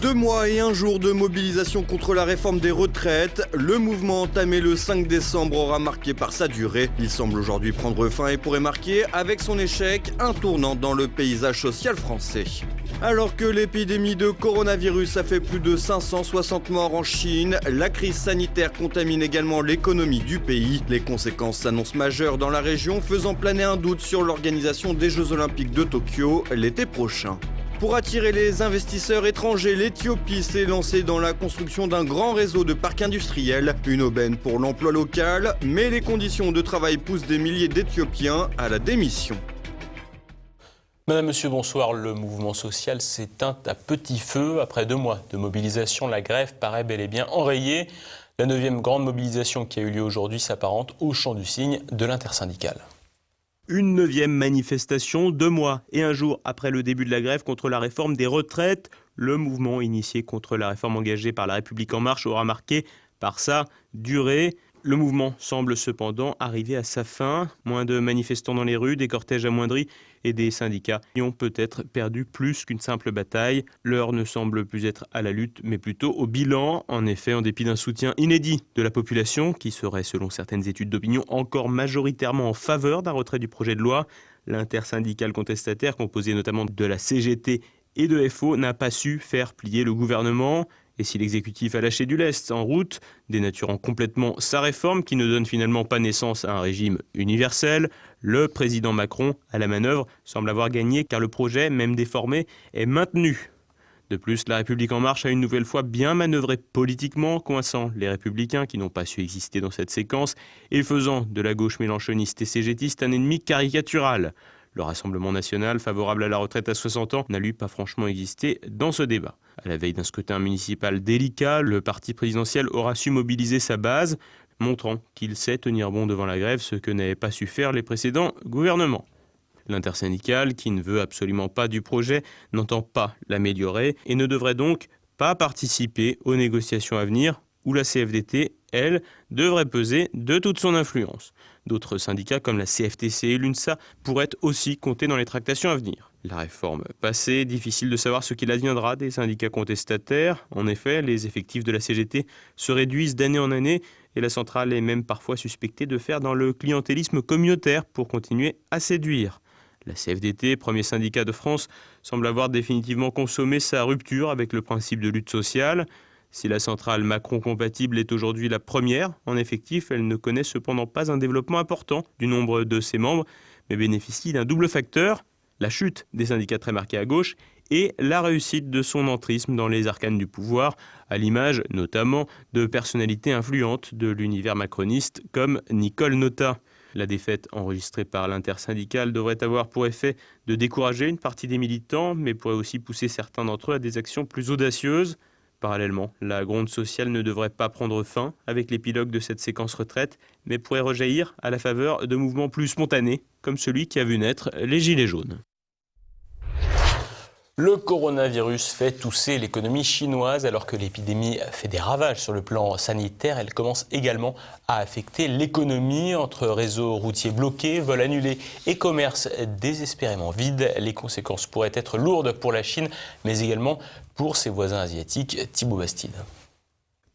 2 mois et 1 jour de mobilisation contre la réforme des retraites. Le mouvement entamé le 5 décembre aura marqué par sa durée. Il semble aujourd'hui prendre fin et pourrait marquer, avec son échec, un tournant dans le paysage social français. Alors que l'épidémie de coronavirus a fait plus de 560 morts en Chine, la crise sanitaire contamine également l'économie du pays. Les conséquences s'annoncent majeures dans la région, faisant planer un doute sur l'organisation des Jeux Olympiques de Tokyo l'été prochain. Pour attirer les investisseurs étrangers, l'Éthiopie s'est lancée dans la construction d'un grand réseau de parcs industriels, une aubaine pour l'emploi local, mais les conditions de travail poussent des milliers d'Éthiopiens à la démission. Madame, Monsieur, bonsoir. Le mouvement social s'éteint à petit feu. Après 2 mois de mobilisation, la grève paraît bel et bien enrayée. La 9e grande mobilisation qui a eu lieu aujourd'hui s'apparente au chant du cygne de l'intersyndicale. Une 9e manifestation, 2 mois et 1 jour après le début de la grève contre la réforme des retraites. Le mouvement initié contre la réforme engagée par La République En Marche aura marqué par sa durée. Le mouvement semble cependant arriver à sa fin. Moins de manifestants dans les rues, des cortèges amoindris et des syndicats qui ont peut-être perdu plus qu'une simple bataille. L'heure ne semble plus être à la lutte, mais plutôt au bilan. En effet, en dépit d'un soutien inédit de la population, qui serait, selon certaines études d'opinion, encore majoritairement en faveur d'un retrait du projet de loi, l'intersyndicale contestataire, composée notamment de la CGT et de FO, n'a pas su faire plier le gouvernement. Et si l'exécutif a lâché du lest en route, dénaturant complètement sa réforme qui ne donne finalement pas naissance à un régime universel, le président Macron, à la manœuvre, semble avoir gagné car le projet, même déformé, est maintenu. De plus, La République En Marche a une nouvelle fois bien manœuvré politiquement, coinçant les Républicains qui n'ont pas su exister dans cette séquence et faisant de la gauche mélenchoniste et cégétiste un ennemi caricatural. Le Rassemblement national, favorable à la retraite à 60 ans, n'a lui pas franchement existé dans ce débat. À la veille d'un scrutin municipal délicat, le parti présidentiel aura su mobiliser sa base, montrant qu'il sait tenir bon devant la grève, ce que n'avaient pas su faire les précédents gouvernements. L'intersyndicale, qui ne veut absolument pas du projet, n'entend pas l'améliorer et ne devrait donc pas participer aux négociations à venir, où la CFDT, elle, devrait peser de toute son influence. D'autres syndicats comme la CFTC et l'UNSA pourraient aussi compter dans les tractations à venir. La réforme passée, difficile de savoir ce qu'il adviendra des syndicats contestataires. En effet, les effectifs de la CGT se réduisent d'année en année et la centrale est même parfois suspectée de faire dans le clientélisme communautaire pour continuer à séduire. La CFDT, premier syndicat de France, semble avoir définitivement consommé sa rupture avec le principe de lutte sociale. Si la centrale Macron-compatible est aujourd'hui la première en effectif, elle ne connaît cependant pas un développement important du nombre de ses membres, mais bénéficie d'un double facteur, la chute des syndicats très marqués à gauche et la réussite de son entrisme dans les arcanes du pouvoir, à l'image notamment de personnalités influentes de l'univers macroniste comme Nicole Notat. La défaite enregistrée par l'intersyndicale devrait avoir pour effet de décourager une partie des militants, mais pourrait aussi pousser certains d'entre eux à des actions plus audacieuses. Parallèlement, la gronde sociale ne devrait pas prendre fin avec l'épilogue de cette séquence retraite, mais pourrait rejaillir à la faveur de mouvements plus spontanés, comme celui qui a vu naître les Gilets jaunes. Le coronavirus fait tousser l'économie chinoise alors que l'épidémie fait des ravages sur le plan sanitaire. Elle commence également à affecter l'économie entre réseaux routiers bloqués, vols annulés et commerces désespérément vides. Les conséquences pourraient être lourdes pour la Chine, mais également pour ses voisins asiatiques. Thibaut Bastide.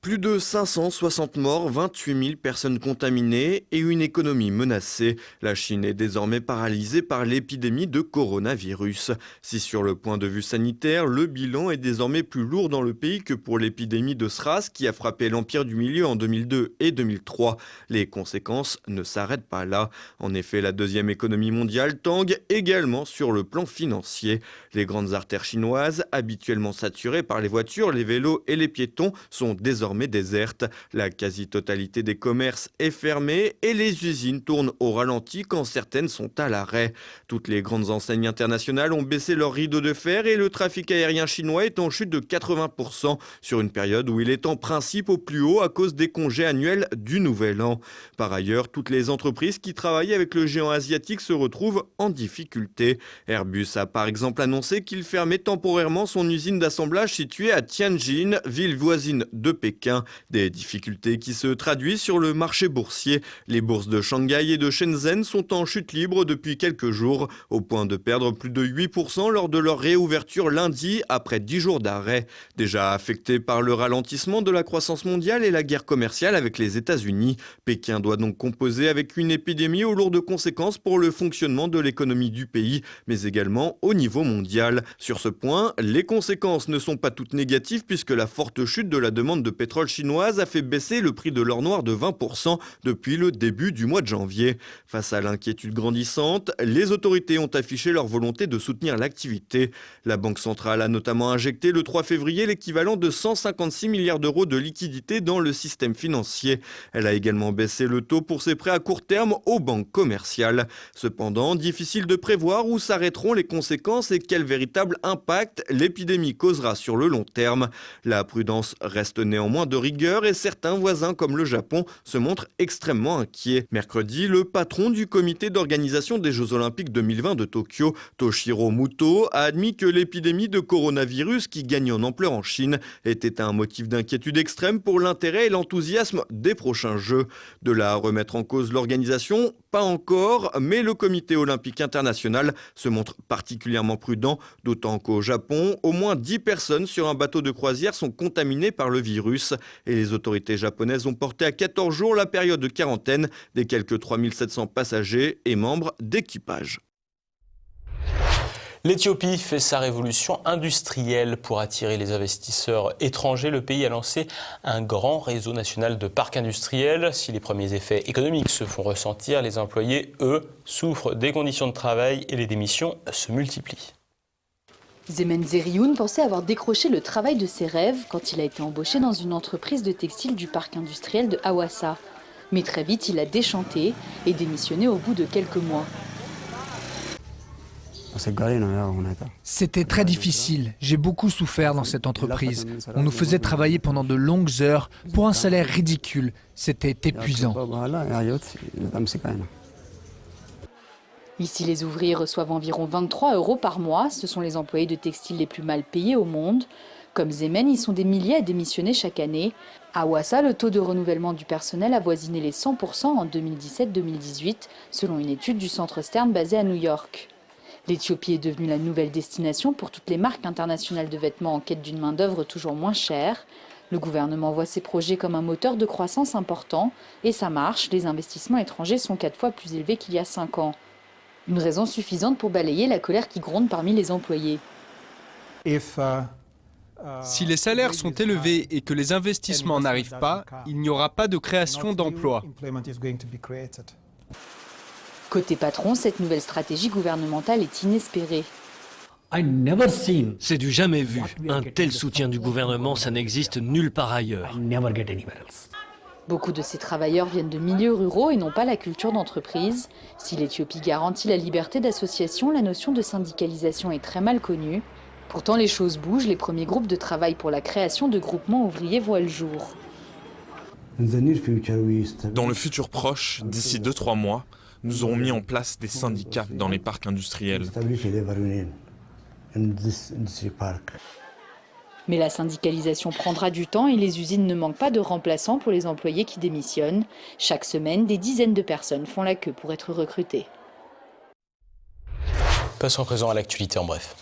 Plus de 560 morts, 28 000 personnes contaminées et une économie menacée. La Chine est désormais paralysée par l'épidémie de coronavirus. Si sur le point de vue sanitaire, le bilan est désormais plus lourd dans le pays que pour l'épidémie de SRAS qui a frappé l'Empire du Milieu en 2002 et 2003. Les conséquences ne s'arrêtent pas là. En effet, la deuxième économie mondiale tangue également sur le plan financier. Les grandes artères chinoises, habituellement saturées par les voitures, les vélos et les piétons, sont désormais déserte. La quasi-totalité des commerces est fermée et les usines tournent au ralenti quand certaines sont à l'arrêt. Toutes les grandes enseignes internationales ont baissé leurs rideaux de fer et le trafic aérien chinois est en chute de 80% sur une période où il est en principe au plus haut à cause des congés annuels du Nouvel An. Par ailleurs, toutes les entreprises qui travaillent avec le géant asiatique se retrouvent en difficulté. Airbus a par exemple annoncé qu'il fermait temporairement son usine d'assemblage située à Tianjin, ville voisine de Pékin. Pékin. Des difficultés qui se traduisent sur le marché boursier. Les bourses de Shanghai et de Shenzhen sont en chute libre depuis quelques jours, au point de perdre plus de 8% lors de leur réouverture lundi après 10 jours d'arrêt. Déjà affecté par le ralentissement de la croissance mondiale et la guerre commerciale avec les États-Unis, Pékin doit donc composer avec une épidémie aux lourdes conséquences pour le fonctionnement de l'économie du pays, mais également au niveau mondial. Sur ce point, les conséquences ne sont pas toutes négatives puisque la forte chute de la demande de pétrole chinoise a fait baisser le prix de l'or noir de 20% depuis le début du mois de janvier. Face à l'inquiétude grandissante, les autorités ont affiché leur volonté de soutenir l'activité. La Banque centrale a notamment injecté le 3 février l'équivalent de 156 milliards d'euros de liquidités dans le système financier. Elle a également baissé le taux pour ses prêts à court terme aux banques commerciales. Cependant, difficile de prévoir où s'arrêteront les conséquences et quel véritable impact l'épidémie causera sur le long terme. La prudence reste néanmoins de rigueur et certains voisins comme le Japon se montrent extrêmement inquiets. Mercredi, le patron du comité d'organisation des Jeux Olympiques 2020 de Tokyo, Toshiro Muto, a admis que l'épidémie de coronavirus qui gagne en ampleur en Chine était un motif d'inquiétude extrême pour l'intérêt et l'enthousiasme des prochains Jeux. De là à remettre en cause l'organisation, pas encore, mais le comité olympique international se montre particulièrement prudent, d'autant qu'au Japon, au moins 10 personnes sur un bateau de croisière sont contaminées par le virus et les autorités japonaises ont porté à 14 jours la période de quarantaine des quelques 3700 passagers et membres d'équipage. L'Éthiopie fait sa révolution industrielle pour attirer les investisseurs étrangers. Le pays a lancé un grand réseau national de parcs industriels. Si les premiers effets économiques se font ressentir, les employés, eux, souffrent des conditions de travail et les démissions se multiplient. Zemen Zerioun pensait avoir décroché le travail de ses rêves quand il a été embauché dans une entreprise de textile du parc industriel de Hawassa. Mais très vite, il a déchanté et démissionné au bout de quelques mois. C'était très difficile. J'ai beaucoup souffert dans cette entreprise. On nous faisait travailler pendant de longues heures pour un salaire ridicule. C'était épuisant. Ici, les ouvriers reçoivent environ 23 € par mois. Ce sont les employés de textile les plus mal payés au monde. Comme Zemen, ils sont des milliers à démissionner chaque année. À Hawassa, le taux de renouvellement du personnel avoisinait les 100% en 2017-2018, selon une étude du Centre Stern basé à New York. L'Éthiopie est devenue la nouvelle destination pour toutes les marques internationales de vêtements en quête d'une main-d'œuvre toujours moins chère. Le gouvernement voit ces projets comme un moteur de croissance important et ça marche, les investissements étrangers sont 4 fois plus élevés qu'il y a 5 ans. Une raison suffisante pour balayer la colère qui gronde parmi les employés. Si les salaires sont élevés et que les investissements n'arrivent pas, il n'y aura pas de création d'emplois. Côté patron, cette nouvelle stratégie gouvernementale est inespérée. C'est du jamais vu. Un tel soutien du gouvernement, ça n'existe nulle part ailleurs. Beaucoup de ces travailleurs viennent de milieux ruraux et n'ont pas la culture d'entreprise. Si l'Éthiopie garantit la liberté d'association, la notion de syndicalisation est très mal connue. Pourtant, les choses bougent. Les premiers groupes de travail pour la création de groupements ouvriers voient le jour. Dans le futur proche, d'ici 2-3 mois, nous aurons mis en place des syndicats dans les parcs industriels. Mais la syndicalisation prendra du temps et les usines ne manquent pas de remplaçants pour les employés qui démissionnent. Chaque semaine, des dizaines de personnes font la queue pour être recrutées. Passons à présent à l'actualité en bref.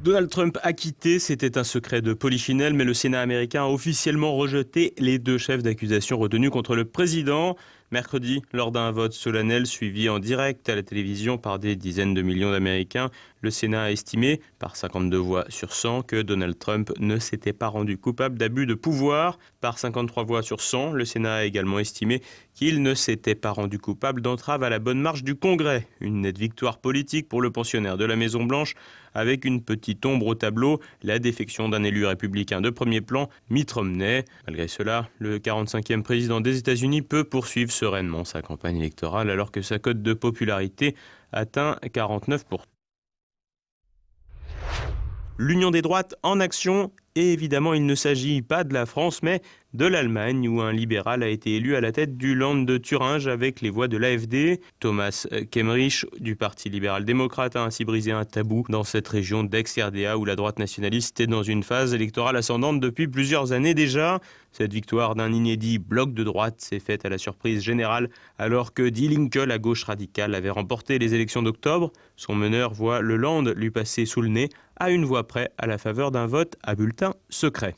Donald Trump acquitté, c'était un secret de polichinelle, mais le Sénat américain a officiellement rejeté les 2 chefs d'accusation retenus contre le président. Mercredi, lors d'un vote solennel suivi en direct à la télévision par des dizaines de millions d'Américains, le Sénat a estimé, par 52 voix sur 100, que Donald Trump ne s'était pas rendu coupable d'abus de pouvoir. Par 53 voix sur 100, le Sénat a également estimé qu'il ne s'était pas rendu coupable d'entrave à la bonne marche du Congrès. Une nette victoire politique pour le pensionnaire de la Maison-Blanche, avec une petite ombre au tableau, la défection d'un élu républicain de premier plan, Mitt Romney. Malgré cela, le 45e président des États-Unis peut poursuivre sereinement sa campagne électorale alors que sa cote de popularité atteint 49%. L'union des droites en action, et évidemment il ne s'agit pas de la France mais de l'Allemagne, où un libéral a été élu à la tête du Land de Thuringe avec les voix de l'AfD. Thomas Kemmerich du Parti libéral-démocrate a ainsi brisé un tabou dans cette région d'ex-RDA où la droite nationaliste est dans une phase électorale ascendante depuis plusieurs années déjà. Cette victoire d'un inédit bloc de droite s'est faite à la surprise générale alors que Die Linke, la gauche radicale, avait remporté les élections d'octobre. Son meneur voit le Land lui passer sous le nez à une voix près à la faveur d'un vote à bulletin secret.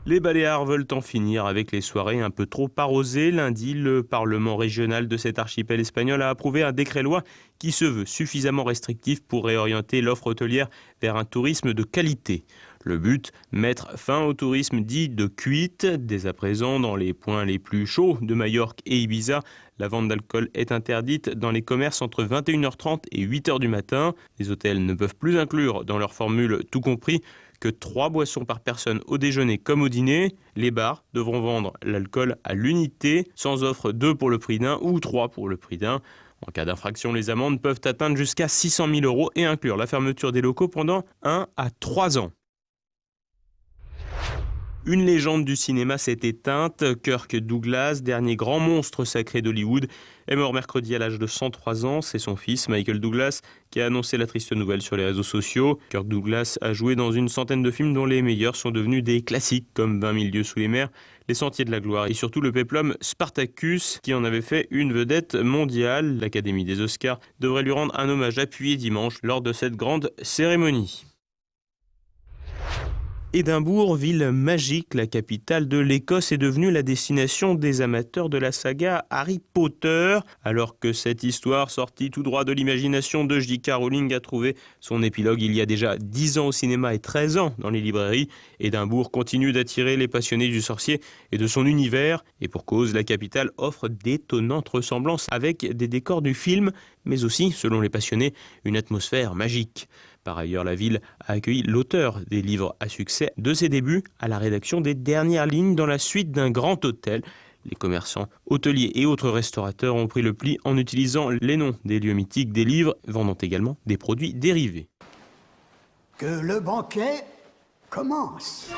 Les Baléares veulent en finir avec les soirées un peu trop arrosées. Lundi, le Parlement régional de cet archipel espagnol a approuvé un décret-loi qui se veut suffisamment restrictif pour réorienter l'offre hôtelière vers un tourisme de qualité. Le but, mettre fin au tourisme dit de cuite. Dès à présent, dans les points les plus chauds de Majorque et Ibiza, la vente d'alcool est interdite dans les commerces entre 21h30 et 8h du matin. Les hôtels ne peuvent plus inclure dans leur formule tout compris que 3 boissons par personne au déjeuner comme au dîner. Les bars devront vendre l'alcool à l'unité, sans offre 2 pour le prix d'un ou 3 pour le prix d'un. En cas d'infraction, les amendes peuvent atteindre jusqu'à 600 000 € et inclure la fermeture des locaux pendant 1 à 3 ans. Une légende du cinéma s'est éteinte. Kirk Douglas, dernier grand monstre sacré d'Hollywood, est mort mercredi à l'âge de 103 ans. C'est son fils, Michael Douglas, qui a annoncé la triste nouvelle sur les réseaux sociaux. Kirk Douglas a joué dans une centaine de films dont les meilleurs sont devenus des classiques comme 20 000 lieues sous les mers, Les Sentiers de la Gloire et surtout le péplum Spartacus qui en avait fait une vedette mondiale. L'Académie des Oscars devrait lui rendre un hommage appuyé dimanche lors de cette grande cérémonie. Édimbourg, ville magique, la capitale de l'Écosse, est devenue la destination des amateurs de la saga Harry Potter. Alors que cette histoire, sortie tout droit de l'imagination de J.K. Rowling, a trouvé son épilogue il y a déjà 10 ans au cinéma et 13 ans dans les librairies, Édimbourg continue d'attirer les passionnés du sorcier et de son univers. Et pour cause, la capitale offre d'étonnantes ressemblances avec des décors du film, mais aussi, selon les passionnés, une atmosphère magique. Par ailleurs, la ville a accueilli l'auteur des livres à succès de ses débuts à la rédaction des dernières lignes dans la suite d'un grand hôtel. Les commerçants, hôteliers et autres restaurateurs ont pris le pli en utilisant les noms des lieux mythiques des livres, vendant également des produits dérivés. Que le banquet commence.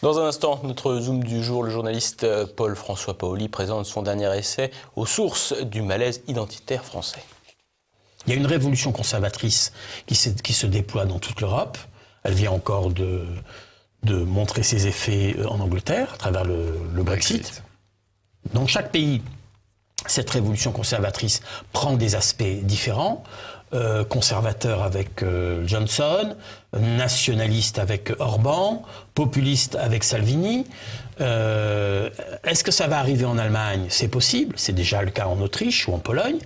Dans un instant, notre Zoom du jour, le journaliste Paul-François Paoli présente son dernier essai aux sources du malaise identitaire français. Il y a une révolution conservatrice qui se déploie dans toute l'Europe. Elle vient encore de montrer ses effets en Angleterre à travers le Brexit. Dans chaque pays, cette révolution conservatrice prend des aspects différents. Conservateur avec Johnson, nationaliste avec Orban, populiste avec Salvini. Est-ce que ça va arriver en Allemagne ? C'est possible, c'est déjà le cas en Autriche ou en Pologne.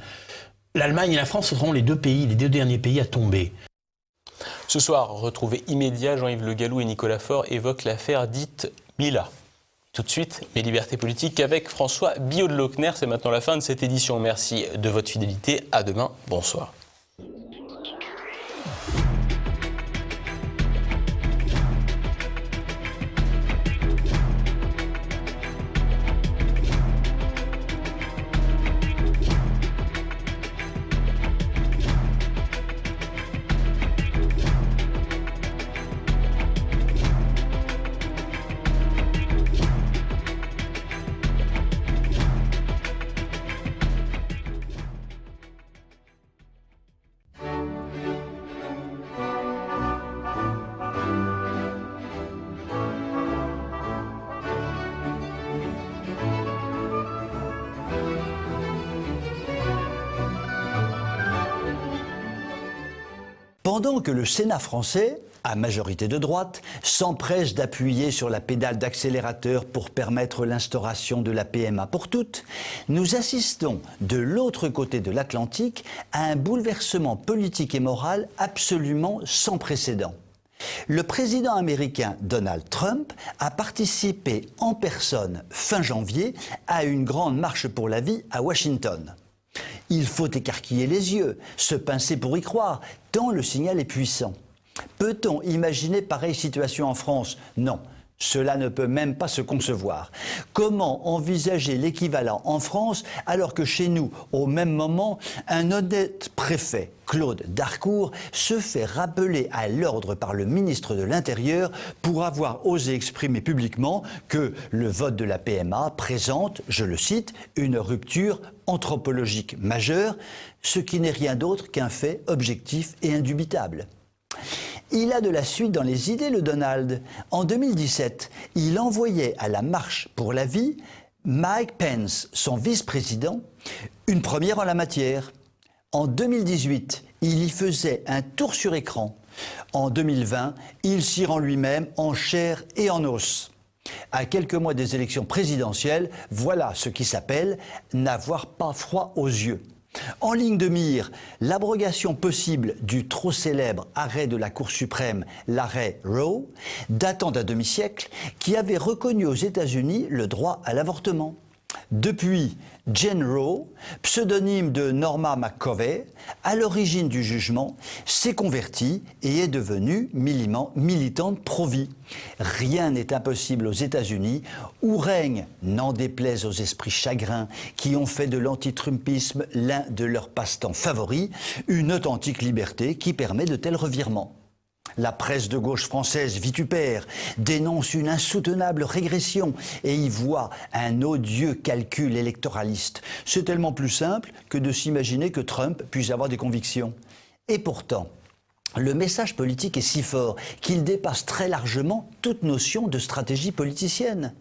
L'Allemagne et la France seront les deux derniers pays à tomber. Ce soir, retrouvé immédiat, Jean-Yves Le Gallou et Nicolas Faure évoquent l'affaire dite Mila. Tout de suite, mes libertés politiques avec François Billot de Lochner. C'est maintenant la fin de cette édition. Merci de votre fidélité. À demain. Bonsoir. Pendant que le Sénat français, à majorité de droite, s'empresse d'appuyer sur la pédale d'accélérateur pour permettre l'instauration de la PMA pour toutes, nous assistons de l'autre côté de l'Atlantique à un bouleversement politique et moral absolument sans précédent. Le président américain Donald Trump a participé en personne fin janvier à une grande marche pour la vie à Washington. Il faut écarquiller les yeux, se pincer pour y croire, tant le signal est puissant. Peut-on imaginer pareille situation en France ? Non. Cela ne peut même pas se concevoir. Comment envisager l'équivalent en France alors que chez nous, au même moment, un honnête préfet, Claude Darcourt, se fait rappeler à l'ordre par le ministre de l'Intérieur pour avoir osé exprimer publiquement que le vote de la PMA présente, je le cite, une rupture anthropologique majeure, ce qui n'est rien d'autre qu'un fait objectif et indubitable. Il a de la suite dans les idées, le Donald. En 2017, il envoyait à la Marche pour la vie Mike Pence, son vice-président, une première en la matière. En 2018, il y faisait un tour sur écran. En 2020, il s'y rend lui-même en chair et en os. À quelques mois des élections présidentielles, voilà ce qui s'appelle n'avoir pas froid aux yeux. En ligne de mire, l'abrogation possible du trop célèbre arrêt de la Cour suprême, l'arrêt Roe, datant d'un demi-siècle, qui avait reconnu aux États-Unis le droit à l'avortement. Depuis, Jane Roe, pseudonyme de Norma McCovey, à l'origine du jugement, s'est convertie et est devenue militante pro-vie. Rien n'est impossible aux États-Unis, où règne, n'en déplaise aux esprits chagrins qui ont fait de l'antitrumpisme l'un de leurs passe-temps favoris, une authentique liberté qui permet de tels revirements. La presse de gauche française vitupère, dénonce une insoutenable régression et y voit un odieux calcul électoraliste. C'est tellement plus simple que de s'imaginer que Trump puisse avoir des convictions. Et pourtant, le message politique est si fort qu'il dépasse très largement toute notion de stratégie politicienne.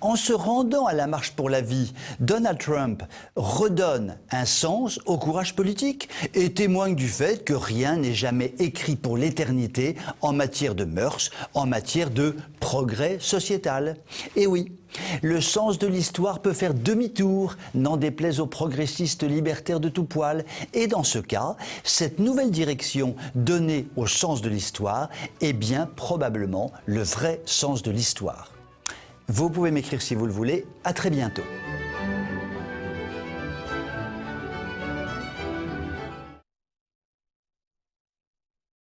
En se rendant à la Marche pour la vie, Donald Trump redonne un sens au courage politique et témoigne du fait que rien n'est jamais écrit pour l'éternité en matière de mœurs, en matière de progrès sociétal. Et oui, le sens de l'histoire peut faire demi-tour, n'en déplaise aux progressistes libertaires de tout poil. Et dans ce cas, cette nouvelle direction donnée au sens de l'histoire est bien probablement le vrai sens de l'histoire. Vous pouvez m'écrire si vous le voulez. À très bientôt.